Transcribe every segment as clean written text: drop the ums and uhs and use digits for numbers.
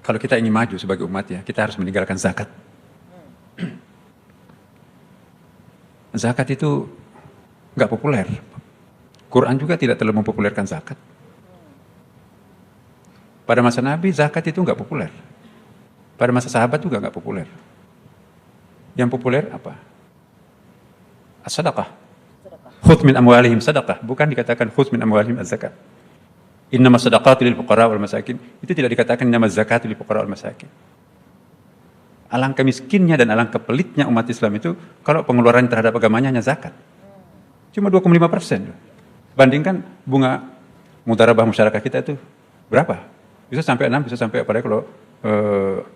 Kalau kita ingin maju sebagai umat ya, kita harus meninggalkan zakat. Zakat itu nggak populer. Quran juga tidak terlalu mempopulerkan zakat. Pada masa Nabi, zakat itu nggak populer. Pada masa sahabat juga nggak populer. Yang populer apa? As-sadaqah. Khudh min amwalihim sadaqah. Bukan dikatakan khudh min amwalihim az-zakat. Innama sadaqatu lil fuqara wal masakin. Itu tidak dikatakan innama zakatu lil fuqara wal masakin. Alangkah miskinnya dan alangkah pelitnya umat Islam itu kalau pengeluaran terhadap agamanya hanya zakat. Cuma 2,5%. Bandingkan bunga mudarabah masyarakat kita itu berapa? Bisa sampai 6, bisa sampai apalagi kalau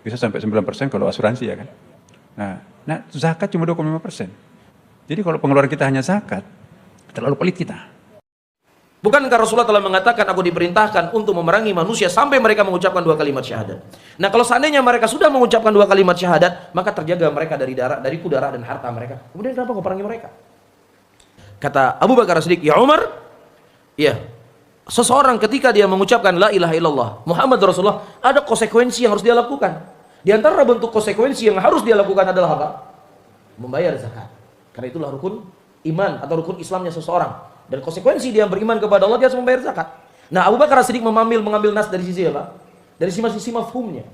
bisa sampai 9% kalau asuransi ya kan. Nah, zakat cuma 2,5%. Jadi kalau pengeluaran kita hanya zakat, terlalu pelit kita. Bukankah Rasulullah telah mengatakan, aku diperintahkan untuk memerangi manusia sampai mereka mengucapkan 2 kalimat syahadat. Nah, kalau seandainya mereka sudah mengucapkan 2 kalimat syahadat, maka terjaga mereka dari darah dan harta mereka. Kemudian kenapa kau perangi mereka? Kata Abu Bakar As-Siddiq, ya Umar, ya, seseorang ketika dia mengucapkan la ilaha illallah Muhammad Rasulullah, ada konsekuensi yang harus dia lakukan. Di antara bentuk konsekuensi yang harus dia lakukan adalah apa? Membayar zakat. Karena itulah rukun iman atau rukun Islamnya seseorang. Dan konsekuensi dia beriman kepada Allah, dia harus membayar zakat. Nah, Abu Bakar As-Siddiq mengambil nas dari sisi apa? Dari sisi mafhumnya.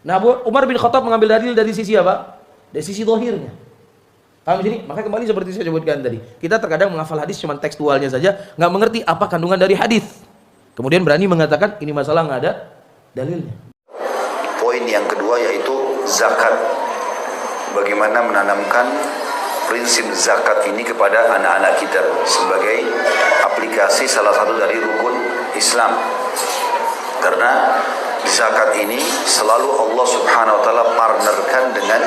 Nah, Umar bin Khattab mengambil dalil dari sisi apa? Dari sisi zahirnya. Paham sini? Maka kembali seperti saya sebutkan tadi. Kita terkadang menghafal hadis cuma tekstualnya saja, nggak mengerti apa kandungan dari hadis. Kemudian berani mengatakan ini masalah nggak ada dalilnya. Poin yang kedua yaitu zakat. Bagaimana menanamkan prinsip zakat ini kepada anak-anak kita sebagai aplikasi salah satu dari rukun Islam. Karena zakat ini selalu Allah Subhanahu wa taala partnerkan dengan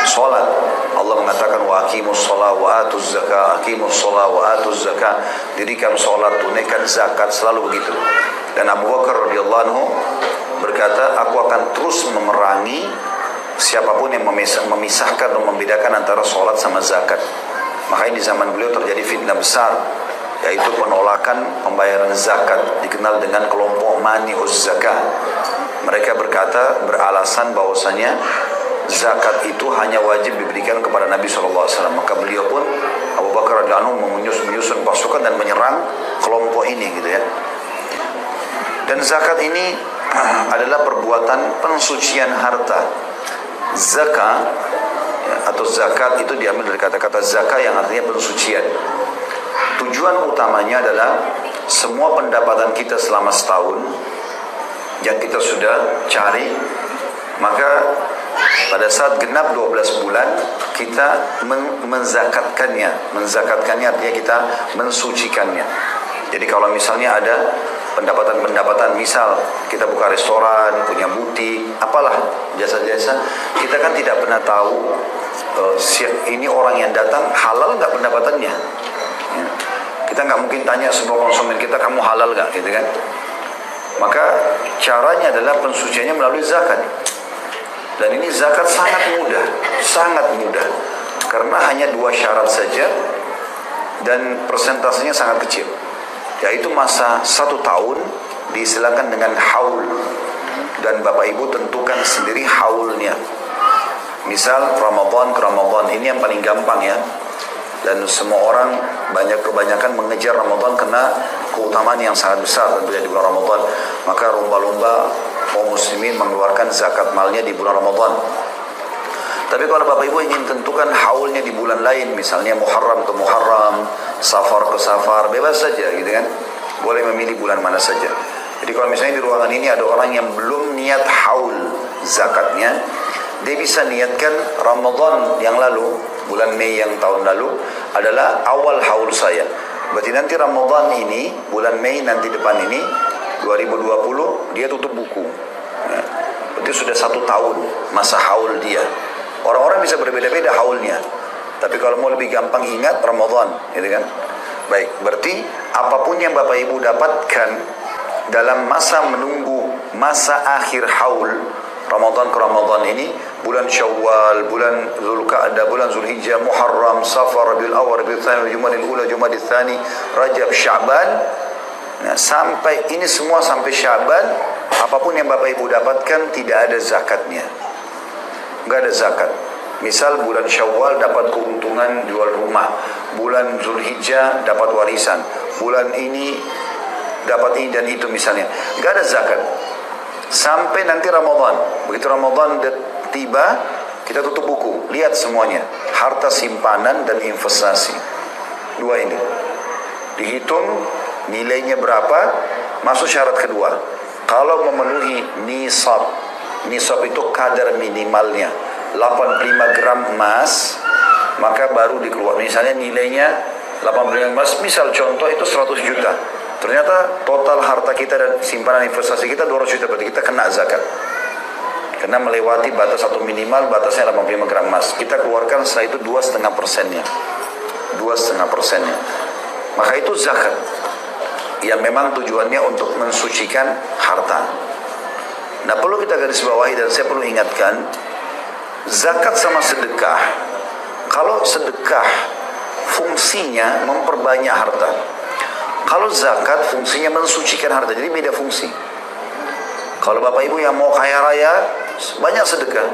salat. Allah mengatakan wa aqimus shalah wa atuz zakah, aqimus shalah wa atuz zakah. Dirikan salat, tunaikan zakat, selalu begitu. Dan Abu Bakar radhiyallahu anhu berkata, aku akan terus memerangi siapapun yang memisahkan atau membedakan antara sholat sama zakat. Makanya di zaman beliau terjadi fitnah besar, yaitu penolakan pembayaran zakat, dikenal dengan kelompok mani'uz zakah. Mereka beralasan bahwasanya zakat itu hanya wajib diberikan kepada Nabi SAW. Maka beliau pun, Abu Bakar radhiyallahu anhu, menyusun pasukan dan menyerang kelompok ini gitu ya. Dan zakat ini adalah perbuatan pensucian harta. Zakah atau zakat itu diambil dari kata-kata zakah yang artinya pensucian. Tujuan utamanya adalah semua pendapatan kita selama setahun yang kita sudah cari, maka pada saat genap 12 bulan kita menzakatkannya. Menzakatkannya artinya kita mensucikannya. Jadi kalau misalnya ada pendapatan-pendapatan, misal kita buka restoran, punya butik, apalah jasa-jasa, kita kan tidak pernah tahu ini orang yang datang halal nggak pendapatannya. Ya. Kita nggak mungkin tanya semua konsumen kita, kamu halal nggak, gitu kan? Maka caranya adalah pensuciannya melalui zakat. Dan ini zakat sangat mudah, karena hanya 2 syarat saja dan persentasenya sangat kecil. Yaitu masa 1 tahun diistilahkan dengan haul, dan Bapak Ibu tentukan sendiri haulnya. Misal Ramadan ke Ramadan, ini yang paling gampang ya, dan semua orang kebanyakan mengejar Ramadan karena keutamaan yang sangat besar tentunya di bulan Ramadan. Maka lumba-lumba kaum muslimin mengeluarkan zakat malnya di bulan Ramadan. Tapi kalau Bapak Ibu ingin tentukan haulnya di bulan lain, misalnya Muharram ke Muharram, Safar ke Safar, bebas saja gitu kan. Boleh memilih bulan mana saja. Jadi kalau misalnya di ruangan ini ada orang yang belum niat haul zakatnya, dia bisa niatkan Ramadan yang lalu, bulan Mei yang tahun lalu adalah awal haul saya. Berarti nanti Ramadan ini, bulan Mei nanti depan ini 2020 dia tutup buku. Ya. Berarti sudah 1 tahun masa haul dia. Orang-orang bisa berbeda-beda haulnya. Tapi kalau mau lebih gampang ingat Ramadan, gitu kan? Baik, berarti apapun yang Bapak Ibu dapatkan dalam masa menunggu masa akhir haul Ramadan ke Ramadan ini, bulan Syawal, bulan Zulqa'dah, bulan Zulhijjah, Muharram, Safar, Rabiul Awwal, Rabiul Tsani, Jumadil Ula, Jumadil Tsani, Rajab, Sya'ban. Nah, sampai ini semua sampai Sya'ban apapun yang Bapak Ibu dapatkan tidak ada zakatnya, nggak ada zakat. Misal bulan Syawal dapat keuntungan jual rumah, bulan Zulhijjah dapat warisan, bulan ini dapat ini dan itu misalnya, nggak ada zakat sampai nanti Ramadan. Begitu Ramadan tiba, kita tutup buku, lihat semuanya, harta simpanan dan investasi, dua ini dihitung nilainya berapa. Masuk syarat kedua, kalau memenuhi nisab, nisab itu kadar minimalnya 85 gram emas, maka baru dikeluarkan. Misalnya nilainya 85 emas, misal contoh itu 100 juta. Ternyata total harta kita dan simpanan investasi kita 200 juta, berarti kita kena zakat. Karena melewati batas satu minimal, batasnya 85 gram emas. Kita keluarkan setelah itu 2,5%-nya. 2,5%-nya. Maka itu zakat. Yang memang tujuannya untuk mensucikan harta. Nah, perlu kita garis bawahi dan saya perlu ingatkan, zakat sama sedekah. Kalau sedekah fungsinya memperbanyak harta. Kalau zakat fungsinya mensucikan harta. Jadi beda fungsi. Kalau Bapak Ibu yang mau kaya raya, banyak sedekah.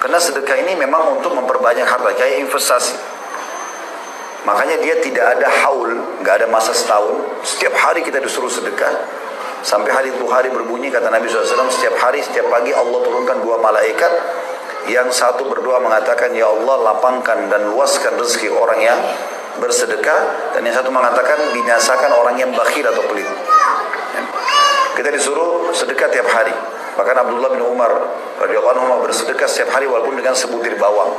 Karena sedekah ini memang untuk memperbanyak harta, kayak investasi. Makanya dia tidak ada haul, nggak ada masa setahun. Setiap hari kita disuruh sedekah. Sampai hari itu hari berbunyi, kata Nabi SAW, setiap hari, setiap pagi Allah turunkan 2 malaikat. Yang satu berdoa mengatakan, ya Allah lapangkan dan luaskan rezeki orang yang bersedekah. Dan yang satu mengatakan, binasakan orang yang bakhil atau pelit. Kita disuruh sedekah tiap hari. Bahkan Abdullah bin Umar radhiyallahu anhu bersedekah setiap hari walaupun dengan sebutir bawang.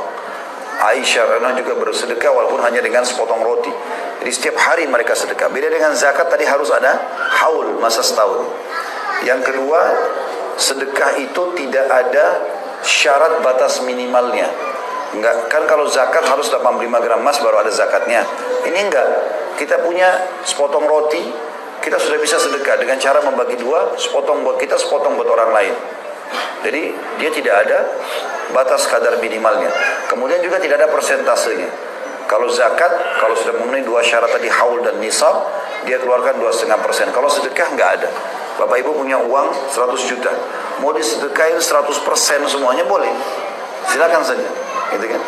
Aisyah juga bersedekah walaupun hanya dengan sepotong roti. Jadi setiap hari mereka sedekah. Beda dengan zakat, tadi harus ada haul, masa setahun. Yang kedua, sedekah itu tidak ada syarat batas minimalnya. Enggak, kan kalau zakat harus 85 gram emas baru ada zakatnya. Ini enggak. Kita punya sepotong roti, kita sudah bisa sedekah dengan cara membagi 2, sepotong buat kita, sepotong buat orang lain. Jadi dia tidak ada batas kadar minimalnya. Kemudian juga tidak ada persentasenya. Kalau zakat, kalau sudah memenuhi 2 syarat tadi, haul dan nisab, dia keluarkan 2,5%. Kalau sedekah nggak ada. Bapak Ibu punya uang 100 juta, mau disedekahin 100% semuanya boleh. Silakan saja, gitu kan?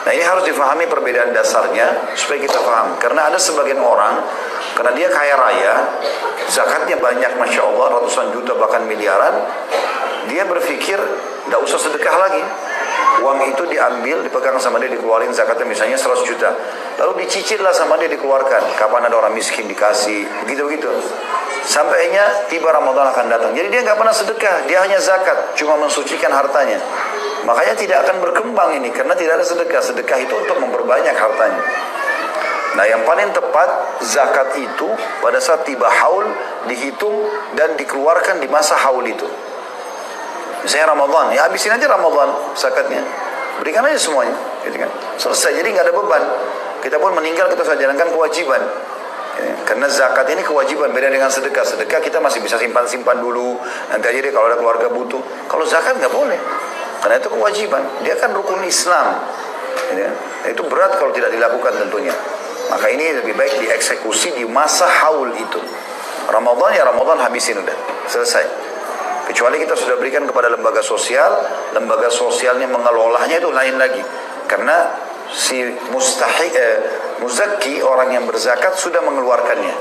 Nah, ini harus difahami perbedaan dasarnya supaya kita paham. Karena ada sebagian orang, karena dia kaya raya, zakatnya banyak, masya Allah, ratusan juta bahkan miliaran, dia berpikir tidak usah sedekah lagi. Uang itu diambil, dipegang sama dia, dikeluarin zakatnya misalnya 100 juta. Lalu dicicil lah sama dia, dikeluarkan. Kapan ada orang miskin dikasih, begitu-begitu. Sampainya tiba Ramadan akan datang. Jadi dia nggak pernah sedekah, dia hanya zakat, cuma mensucikan hartanya. Makanya tidak akan berkembang ini, karena tidak ada sedekah. Sedekah itu untuk memperbanyak hartanya. Nah, yang paling tepat zakat itu pada saat tiba haul dihitung dan dikeluarkan di masa haul itu. Misalnya Ramadan, ya habisin aja Ramadan zakatnya, berikan aja semuanya, gitu kan? Selesai, jadi nggak ada beban. Kita pun meninggal, kita sudah jalankan kewajiban. Ya, karena zakat ini kewajiban, beda dengan sedekah. Sedekah kita masih bisa simpan-simpan dulu, nanti aja deh kalau ada keluarga butuh. Kalau zakat nggak boleh, karena itu kewajiban. Dia kan rukun Islam. Ya, itu berat kalau tidak dilakukan tentunya. Maka ini lebih baik dieksekusi di masa haul itu. Ramadan ya Ramadan, habisin udah, selesai. Kecuali kita sudah berikan kepada lembaga sosialnya mengelolanya itu lain lagi. Karena si muzakki, orang yang berzakat sudah mengeluarkannya.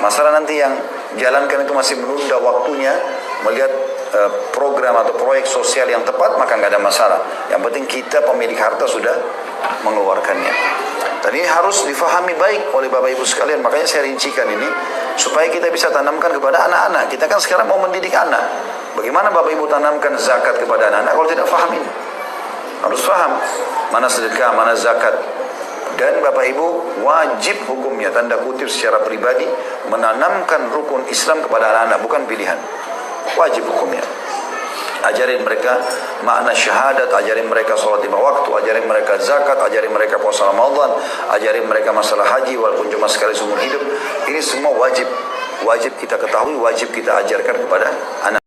Masalah nanti yang jalankan itu masih menunda waktunya, melihat program atau proyek sosial yang tepat, maka nggak ada masalah. Yang penting kita pemilik harta sudah mengeluarkannya. Dan ini harus difahami baik oleh Bapak Ibu sekalian. Makanya saya rincikan ini supaya kita bisa tanamkan kepada anak-anak. Kita kan sekarang mau mendidik anak. Bagaimana Bapak Ibu tanamkan zakat kepada anak-anak kalau tidak paham ini? Harus paham mana sedekah, mana zakat. Dan Bapak Ibu wajib hukumnya, tanda kutip secara pribadi, menanamkan rukun Islam kepada anak-anak, bukan pilihan. Wajib hukumnya. Ajarin mereka makna syahadat, ajarin mereka sholat 5 waktu, ajarin mereka zakat, ajarin mereka puasa Ramadan, ajarin mereka masalah haji walaupun cuma sekali seumur hidup. Ini semua wajib kita ketahui, wajib kita ajarkan kepada anak.